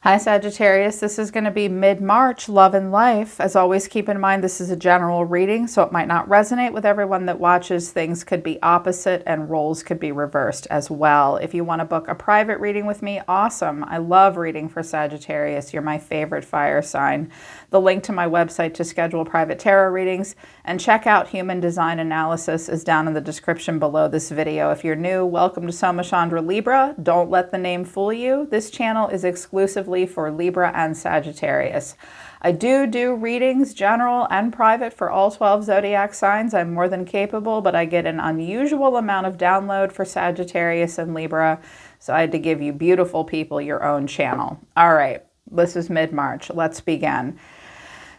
Hi Sagittarius, this is going to be mid-March, love and life. As always, keep in mind this is a general reading, so it might not resonate with everyone that watches. Things could be opposite and roles could be reversed as well. If you want to book a private reading with me, awesome. I love reading for Sagittarius. You're my favorite fire sign. The link to my website to schedule private tarot readings and check out Human Design Analysis is down in the description below this video. If you're new, welcome to Soma Chandra Libra. Don't let the name fool you. This channel is exclusively for Libra and Sagittarius. I do readings, general and private, for all 12 zodiac signs. I'm more than capable, but I get an unusual amount of download for Sagittarius and Libra, so I had to give you beautiful people your own channel. All right, this is mid-March. Let's begin.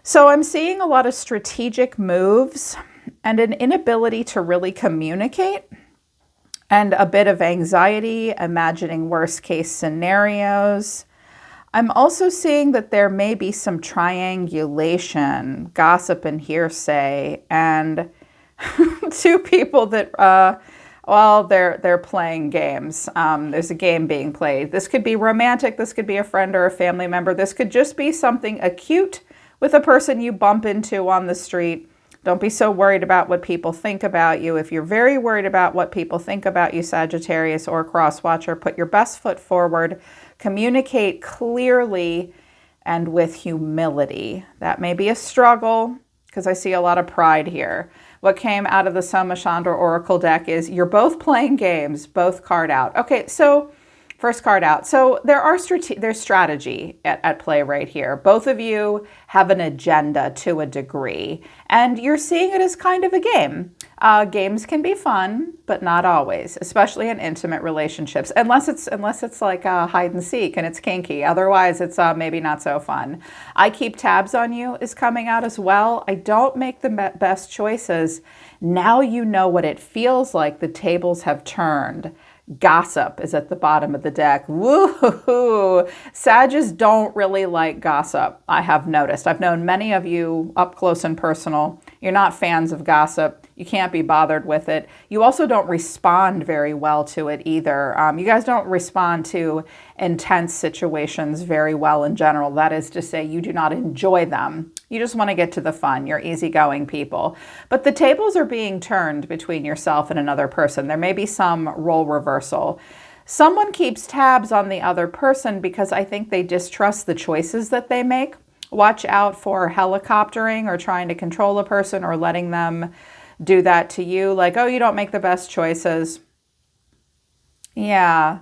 So I'm seeing a lot of strategic moves and an inability to really communicate, and a bit of anxiety, imagining worst case scenarios. I'm also seeing that there may be some triangulation, gossip and hearsay, and two people that, they're playing games. There's a game being played. This could be romantic. This could be a friend or a family member. This could just be something acute with a person you bump into on the street. Don't be so worried about what people think about you. If you're very worried about what people think about you, Sagittarius or Cross-Watcher, put your best foot forward. Communicate clearly and with humility. That may be a struggle because I see a lot of pride here. What came out of the Soma Chandra Oracle deck is you're both playing games, both card out. Okay, so first card out. So there's strategy at play right here. Both of you have an agenda to a degree, and you're seeing it as kind of a game. Games can be fun, but not always, especially in intimate relationships, unless it's like hide and seek and it's kinky. Otherwise, it's maybe not so fun. I keep tabs on you is coming out as well. I don't make the best choices. Now you know what it feels like. The tables have turned. Gossip is at the bottom of the deck. Woo-hoo-hoo. Sagittarius don't really like gossip, I have noticed. I've known many of you up close and personal. You're not fans of gossip. You can't be bothered with it. You also don't respond very well to it either. You guys don't respond to intense situations very well in general. That is to say, you do not enjoy them. You just want to get to the fun. You're easygoing people. But the tables are being turned between yourself and another person. There may be some role reversal. Someone keeps tabs on the other person because I think they distrust the choices that they make. Watch out for helicoptering or trying to control a person or letting them do that to you. Like, oh, you don't make the best choices. Yeah.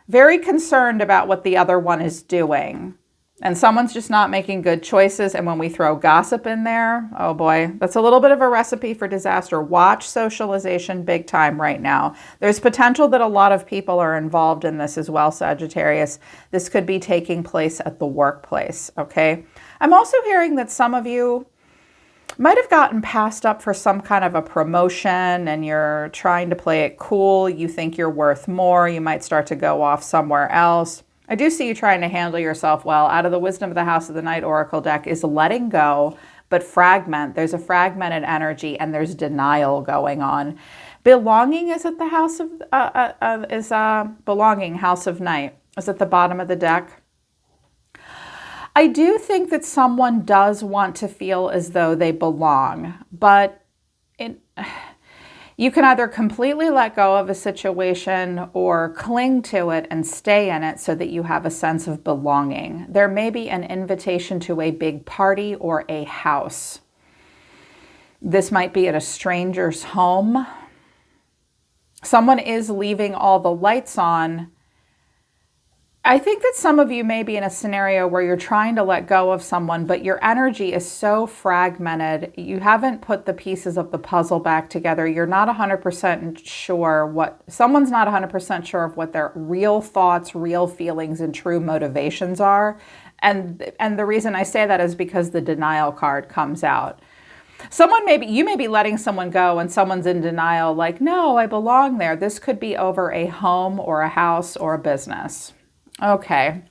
Very concerned about what the other one is doing. And someone's just not making good choices. And when we throw gossip in there, oh boy, that's a little bit of a recipe for disaster. Watch socialization big time right now. There's potential that a lot of people are involved in this as well, Sagittarius. This could be taking place at the workplace, okay? I'm also hearing that some of you might have gotten passed up for some kind of a promotion and you're trying to play it cool. You think you're worth more. You might start to go off somewhere else. I do see you trying to handle yourself well. Out of the Wisdom of the House of the Night Oracle deck is letting go, but fragment. There's a fragmented energy and there's denial going on. Belonging is at the house of, belonging, House of Night, is at the bottom of the deck. I do think that someone does want to feel as though they belong, but you can either completely let go of a situation or cling to it and stay in it so that you have a sense of belonging. There may be an invitation to a big party or a house. This might be at a stranger's home. Someone is leaving all the lights on. I think that some of you may be in a scenario where you're trying to let go of someone, but your energy is so fragmented. You haven't put the pieces of the puzzle back together. You're not 100% sure someone's not 100% sure of what their real thoughts, real feelings, and true motivations are. And the reason I say that is because the denial card comes out. You may be letting someone go and someone's in denial, like, no, I belong there. This could be over a home or a house or a business. Okay.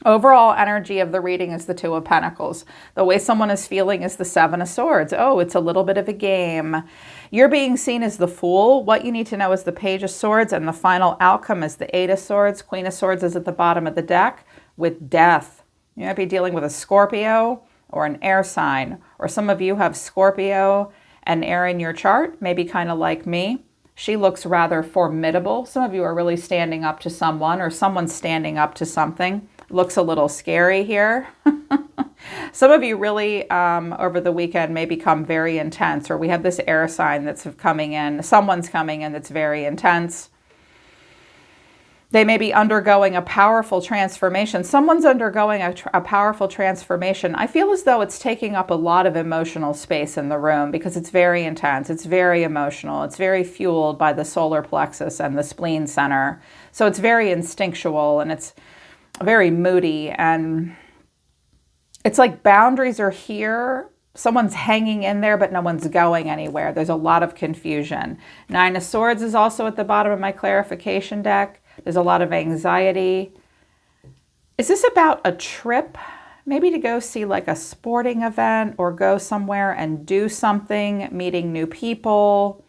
Overall energy of the reading is the Two of Pentacles. The way someone is feeling is the Seven of Swords. Oh, it's a little bit of a game. You're being seen as the Fool. What you need to know is the Page of Swords, and the final outcome is the Eight of Swords. Queen of Swords is at the bottom of the deck with Death. You might be dealing with a Scorpio or an air sign, or some of you have Scorpio and air in your chart, maybe kind of like me. She looks rather formidable. Some of you are really standing up to someone, or someone's standing up to something. Looks a little scary here. Some of you really, over the weekend, may become very intense, or we have this air sign that's coming in. Someone's coming in that's very intense. They may be undergoing a powerful transformation. Someone's undergoing a powerful transformation. I feel as though it's taking up a lot of emotional space in the room because it's very intense. It's very emotional. It's very fueled by the solar plexus and the spleen center. So it's very instinctual and it's very moody. And it's like boundaries are here. Someone's hanging in there, but no one's going anywhere. There's a lot of confusion. Nine of Swords is also at the bottom of my clarification deck. There's a lot of anxiety. Is this about a trip? Maybe to go see like a sporting event or go somewhere and do something, meeting new people,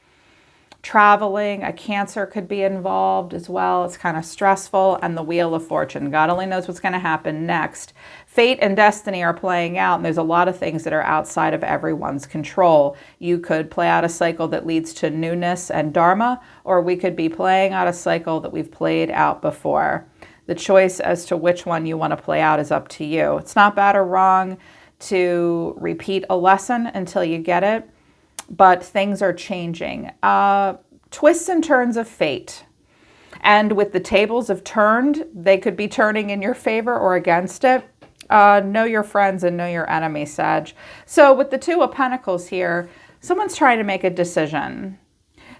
traveling. A Cancer could be involved as well. It's kind of stressful. And the Wheel of Fortune. God only knows what's going to happen next. Fate and destiny are playing out, and there's a lot of things that are outside of everyone's control. You could play out a cycle that leads to newness and dharma, or we could be playing out a cycle that we've played out before. The choice as to which one you want to play out is up to you. It's not bad or wrong to repeat a lesson until you get it, but things are changing. Twists and turns of fate. And with the tables have turned, they could be turning in your favor or against it. Know your friends and know your enemies, Sag. So with the Two of Pentacles here, someone's trying to make a decision.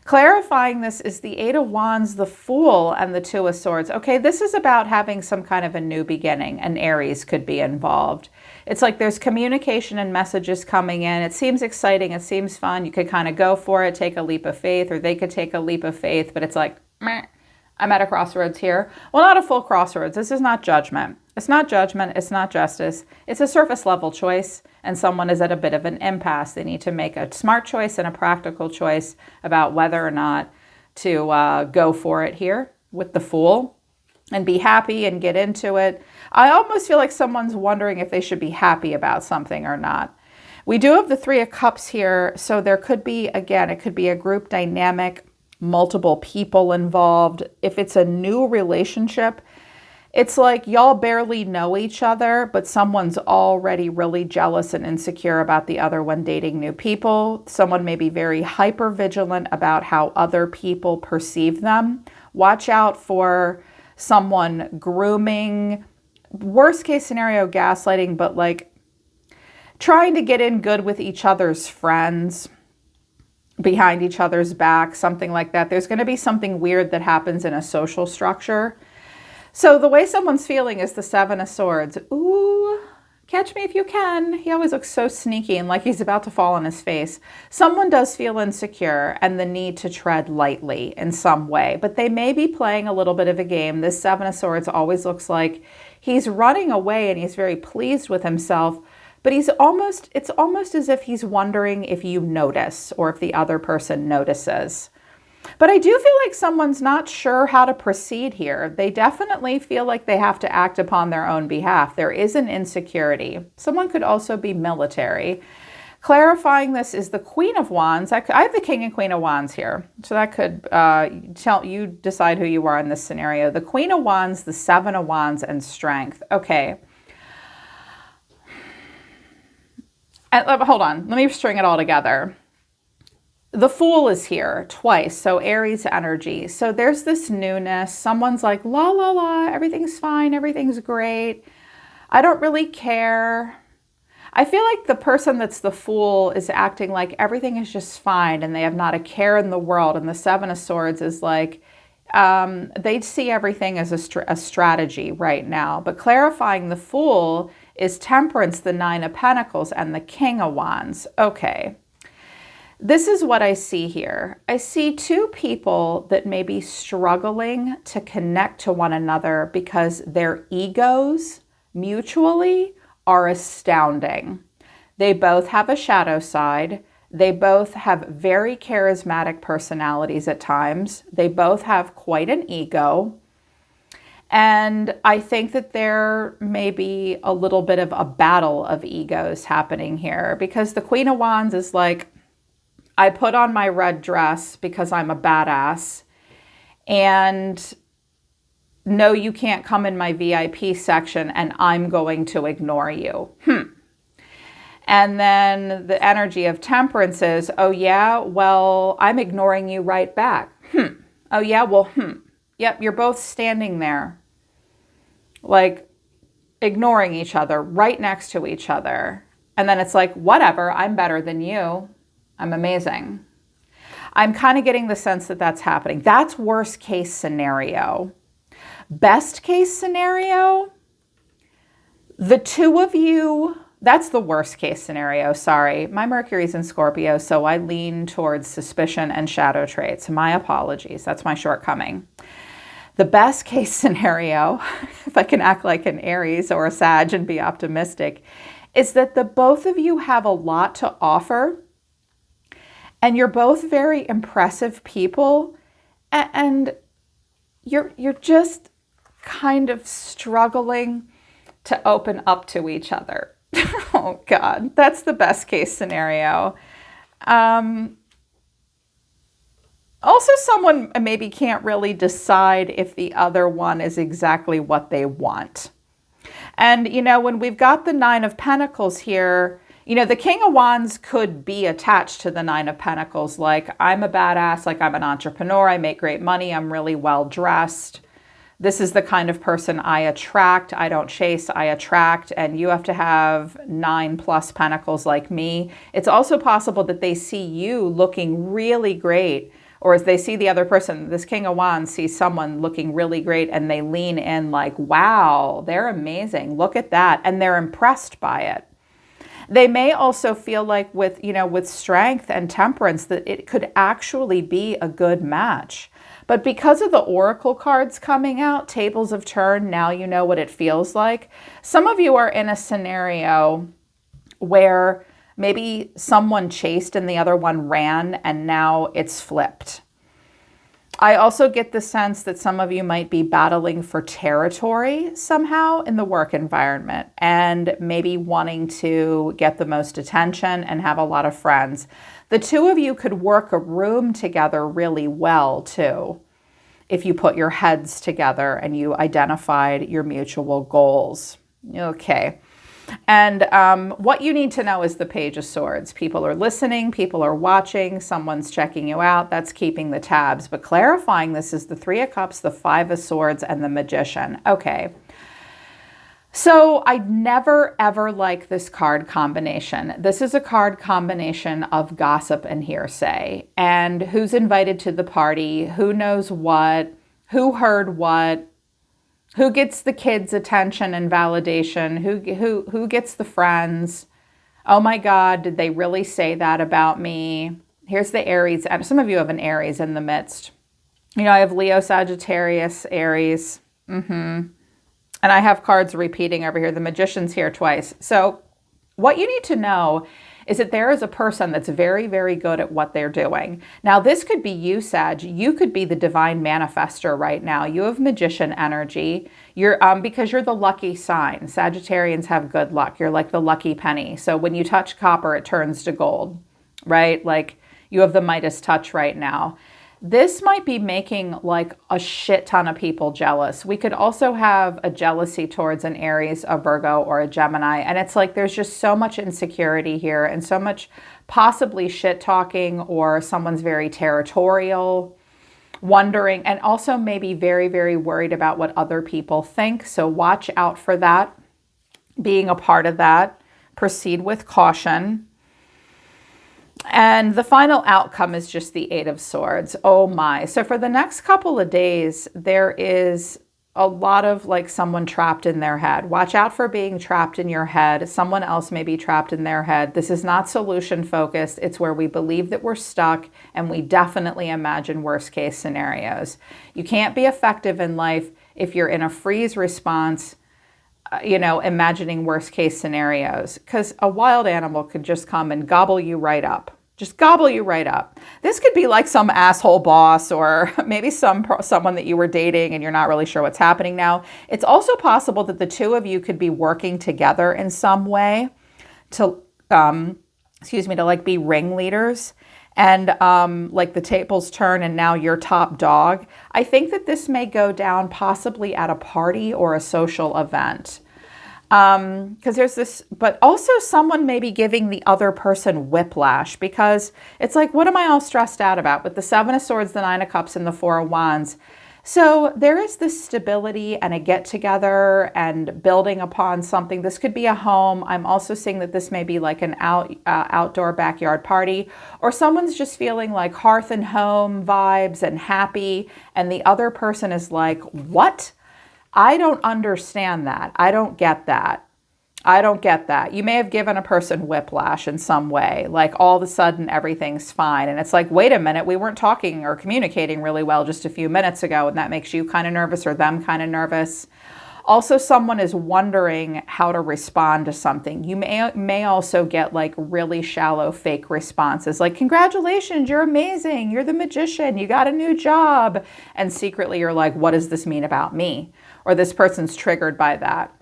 Clarifying this is the Eight of Wands, the Fool, and the Two of Swords. Okay, this is about having some kind of a new beginning. An Aries could be involved. It's like there's communication and messages coming in. It seems exciting. It seems fun. You could kind of go for it, take a leap of faith, or they could take a leap of faith, but it's like, meh. I'm at a crossroads here. Well, not a full crossroads. This is not judgment. It's not judgment. It's not justice. It's a surface level choice, and someone is at a bit of an impasse. They need to make a smart choice and a practical choice about whether or not to go for it here with the Fool and be happy and get into it. I almost feel like someone's wondering if they should be happy about something or not. We do have the Three of Cups here, so there could be, again, it could be a group dynamic, multiple people involved. If it's a new relationship, it's like y'all barely know each other, but someone's already really jealous and insecure about the other one dating new people. Someone may be very hyper vigilant about how other people perceive them. Watch out for someone grooming, worst case scenario, gaslighting, but like trying to get in good with each other's friends, behind each other's back, something like that. There's going to be something weird that happens in a social structure. So the way someone's feeling is the Seven of Swords. Ooh, catch me if you can. He always looks so sneaky and like he's about to fall on his face. Someone does feel insecure and the need to tread lightly in some way, but they may be playing a little bit of a game. This Seven of Swords always looks like he's running away and he's very pleased with himself, but it's almost as if he's wondering if you notice or if the other person notices. But I do feel like someone's not sure how to proceed here. They definitely feel like they have to act upon their own behalf. There is an insecurity. Someone could also be military. Clarifying this is the Queen of Wands. I have the King and Queen of Wands here. So that could tell you, decide who you are in this scenario. The Queen of Wands, the Seven of Wands, and Strength. Okay. And hold on, let me string it all together. The Fool is here twice, so Aries energy. So there's this newness. Someone's like, la, la, la, everything's fine, everything's great. I don't really care. I feel like the person that's the Fool is acting like everything is just fine and they have not a care in the world. And the Seven of Swords is like, they see everything as a strategy right now. But clarifying the Fool is Temperance, the Nine of Pentacles, and the King of Wands. Okay. This is what I see here. I see two people that may be struggling to connect to one another because their egos mutually are astounding. They both have a shadow side. They both have very charismatic personalities at times. They both have quite an ego. And I think that there may be a little bit of a battle of egos happening here, because the Queen of Wands is like, I put on my red dress because I'm a badass, and no, you can't come in my VIP section, and I'm going to ignore you. And then the energy of Temperance is, oh yeah, well, I'm ignoring you right back. Oh yeah, well, Yep, you're both standing there, like ignoring each other, right next to each other. And then it's like, whatever, I'm better than you. I'm amazing. I'm kind of getting the sense that that's happening. That's worst case scenario. Best case scenario, the two of you, that's the worst case scenario, sorry. My Mercury's in Scorpio, so I lean towards suspicion and shadow traits. My apologies, that's my shortcoming. The best case scenario, if I can act like an Aries or a Sag and be optimistic, is that the both of you have a lot to offer, and you're both very impressive people, and you're just kind of struggling to open up to each other. Oh God, that's the best case scenario. Also, someone maybe can't really decide if the other one is exactly what they want. And, when we've got the Nine of Pentacles here, the King of Wands could be attached to the Nine of Pentacles. Like, I'm a badass, like I'm an entrepreneur, I make great money, I'm really well dressed. This is the kind of person I attract. I don't chase, I attract. And you have to have 9+ pentacles like me. It's also possible that they see you looking really great, or as they see the other person, this King of Wands sees someone looking really great and they lean in like, wow, they're amazing. Look at that. And they're impressed by it. They may also feel like with Strength and Temperance that it could actually be a good match. But because of the Oracle cards coming out, tables have turned, now you know what it feels like. Some of you are in a scenario where maybe someone chased and the other one ran, and now it's flipped. I also get the sense that some of you might be battling for territory somehow in the work environment, and maybe wanting to get the most attention and have a lot of friends. The two of you could work a room together really well too, if you put your heads together and you identified your mutual goals. Okay. And what you need to know is the Page of Swords. People are listening, people are watching, someone's checking you out. That's keeping the tabs. But clarifying this is the Three of Cups, the Five of Swords, and the Magician. Okay. So I never, ever like this card combination. This is a card combination of gossip and hearsay. And who's invited to the party, who knows what, who heard what, who gets the kids' attention and validation? Who gets the friends? Oh my God, did they really say that about me? Here's the Aries. And some of you have an Aries in the midst. I have Leo, Sagittarius, Aries. And I have cards repeating over here. The Magician's here twice. So what you need to know is that there is a person that's very, very good at what they're doing. Now, this could be you, Sag. You could be the divine manifester right now. You have Magician energy. You're because you're the lucky sign. Sagittarians have good luck. You're like the lucky penny. So when you touch copper, it turns to gold, right? Like you have the Midas touch right now. This might be making like a shit ton of people jealous. We could also have a jealousy towards an Aries, a Virgo, or a Gemini. And it's like there's just so much insecurity here and so much possibly shit talking, or someone's very territorial, wondering, and also maybe very, very worried about what other people think. So watch out for that. Being a part of that, proceed with caution. And the final outcome is just the Eight of Swords. Oh my. So for the next couple of days, there is a lot of like someone trapped in their head. Watch out for being trapped in your head. Someone else may be trapped in their head. This is not solution focused. It's where we believe that we're stuck, and we definitely imagine worst case scenarios. You can't be effective in life if you're in a freeze response, imagining worst case scenarios, because a wild animal could just come and gobble you right up. Just gobble you right up. This could be like some asshole boss, or maybe someone that you were dating and you're not really sure what's happening now. It's also possible that the two of you could be working together in some way to, to like be ringleaders, and like the tables turn and now you're top dog. I think that this may go down possibly at a party or a social event. Because there's this, but also someone may be giving the other person whiplash, because it's like, what am I all stressed out about with the Seven of Swords, the Nine of Cups, and the Four of Wands? So there is this stability and a get together and building upon something. This could be a home. I'm also seeing that this may be like an outdoor backyard party, or someone's just feeling like hearth and home vibes and happy. And the other person is like, what? I don't understand that. I don't get that. I don't get that. You may have given a person whiplash in some way, like all of a sudden everything's fine. And it's like, wait a minute, we weren't talking or communicating really well just a few minutes ago. And that makes you kind of nervous, or them kind of nervous. Also, someone is wondering how to respond to something. You may also get like really shallow fake responses, like, congratulations, you're amazing, you're the magician, you got a new job. And secretly you're like, what does this mean about me? Or this person's triggered by that.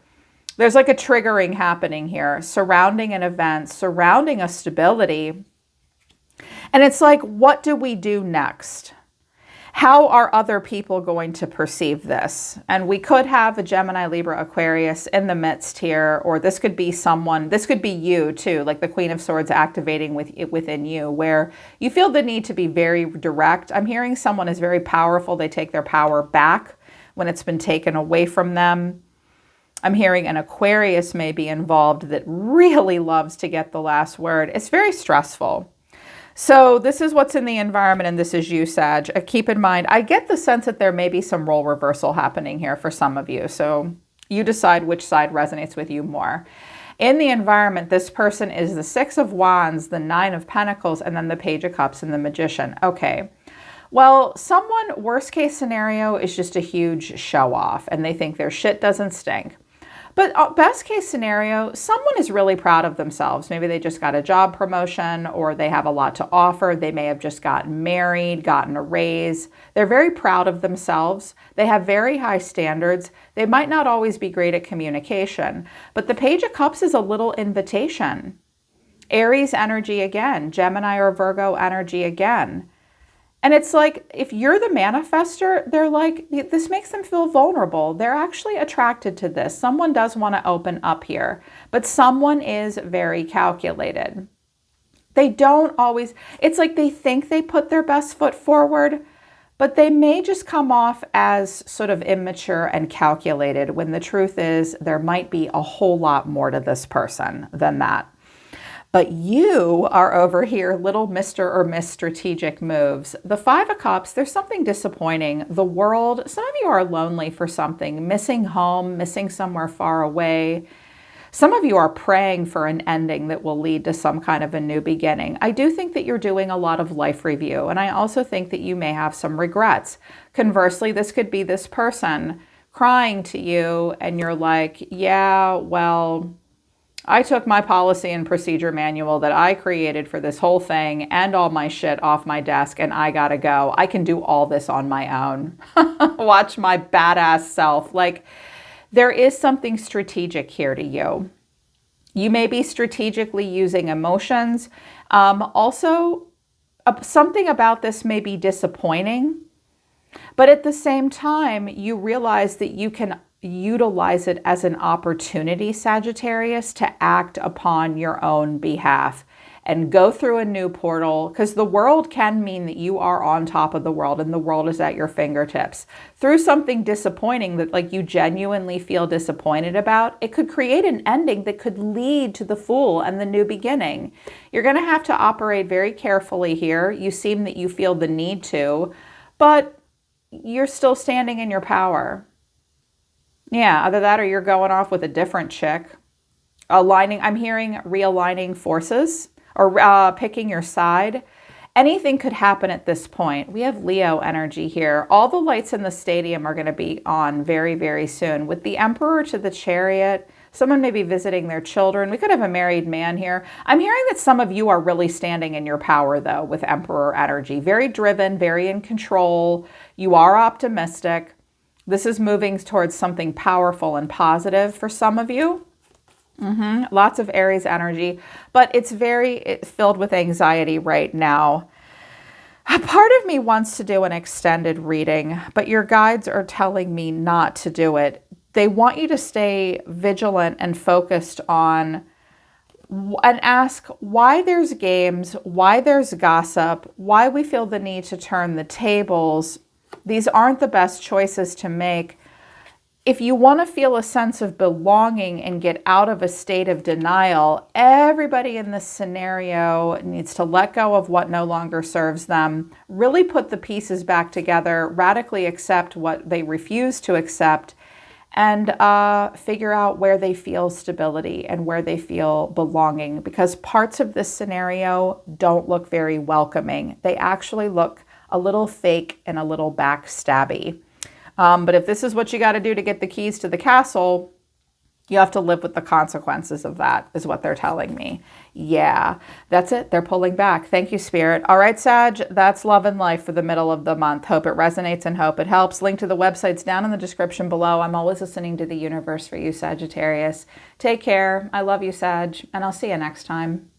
There's like a triggering happening here, surrounding an event, surrounding a stability. And it's like, what do we do next? How are other people going to perceive this? And we could have a Gemini, Libra, Aquarius in the midst here, or this could be someone, this could be you too, like the Queen of Swords activating within you, where you feel the need to be very direct. I'm hearing someone is very powerful. They take their power back when it's been taken away from them. I'm hearing an Aquarius may be involved that really loves to get the last word. It's very stressful. So this is what's in the environment, and this is you, Sag. Keep in mind, I get the sense that there may be some role reversal happening here for some of you. So you decide which side resonates with you more. In the environment, this person is the Six of Wands, the Nine of Pentacles, and then the Page of Cups and the Magician. Okay. Well, someone, worst case scenario, is just a huge show off and they think their shit doesn't stink. But best case scenario, someone is really proud of themselves. Maybe they just got a job promotion, or they have a lot to offer. They may have just gotten married, gotten a raise. They're very proud of themselves. They have very high standards. They might not always be great at communication, but the Page of Cups is a little invitation. Aries energy again, Gemini or Virgo energy again. And it's like, if you're the manifester, they're like, this makes them feel vulnerable. They're actually attracted to this. Someone does want to open up here, but someone is very calculated. They don't always, it's like they think they put their best foot forward, but they may just come off as sort of immature and calculated, when the truth is there might be a whole lot more to this person than that. But you are over here, little Mr. or Miss Strategic Moves. The Five of Cups, there's something disappointing. The world, some of you are lonely for something, missing home, missing somewhere far away. Some of you are praying for an ending that will lead to some kind of a new beginning. I do think that you're doing a lot of life review, and I also think that you may have some regrets. Conversely, this could be this person crying to you, and you're like, yeah, well, I took my policy and procedure manual that I created for this whole thing and all my shit off my desk, and I gotta go. I can do all this on my own. Watch my badass self. Like, there is something strategic here to you. You may be strategically using emotions. Also, something about this may be disappointing, but at the same time, you realize that you can utilize it as an opportunity, Sagittarius, to act upon your own behalf and go through a new portal, because the world can mean that you are on top of the world and the world is at your fingertips. Through something disappointing that like you genuinely feel disappointed about, it could create an ending that could lead to the Fool and the new beginning. You're going to have to operate very carefully here. You seem that you feel the need to, but you're still standing in your power. Yeah, either that or you're going off with a different chick. Aligning, I'm hearing realigning forces or picking your side. Anything could happen at this point. We have Leo energy here. All the lights in the stadium are going to be on very, very soon. With the Emperor to the Chariot, Someone may be visiting their children. We could have a married man here. I'm hearing that some of you are really standing in your power, though, with Emperor energy. Very driven, very in control. You are optimistic. This is moving towards something powerful and positive for some of you. Lots of Aries energy, but it's filled with anxiety right now. A part of me wants to do an extended reading, but your guides are telling me not to do it. They want you to stay vigilant and focused on and ask why there's games, why there's gossip, why we feel the need to turn the tables. These aren't the best choices to make. If you want to feel a sense of belonging and get out of a state of denial, everybody in this scenario needs to let go of what no longer serves them, really put the pieces back together, radically accept what they refuse to accept, and figure out where they feel stability and where they feel belonging, because parts of this scenario don't look very welcoming. They actually look a little fake and a little backstabby. But if this is what you got to do to get the keys to the castle, you have to live with the consequences of that, is what they're telling me. Yeah, that's it. They're pulling back. Thank you, Spirit. All right, Sag, that's love and life for the middle of the month. Hope it resonates and hope it helps. Link to the websites down in the description below. I'm always listening to the universe for you, Sagittarius. Take care. I love you, Sag, and I'll see you next time.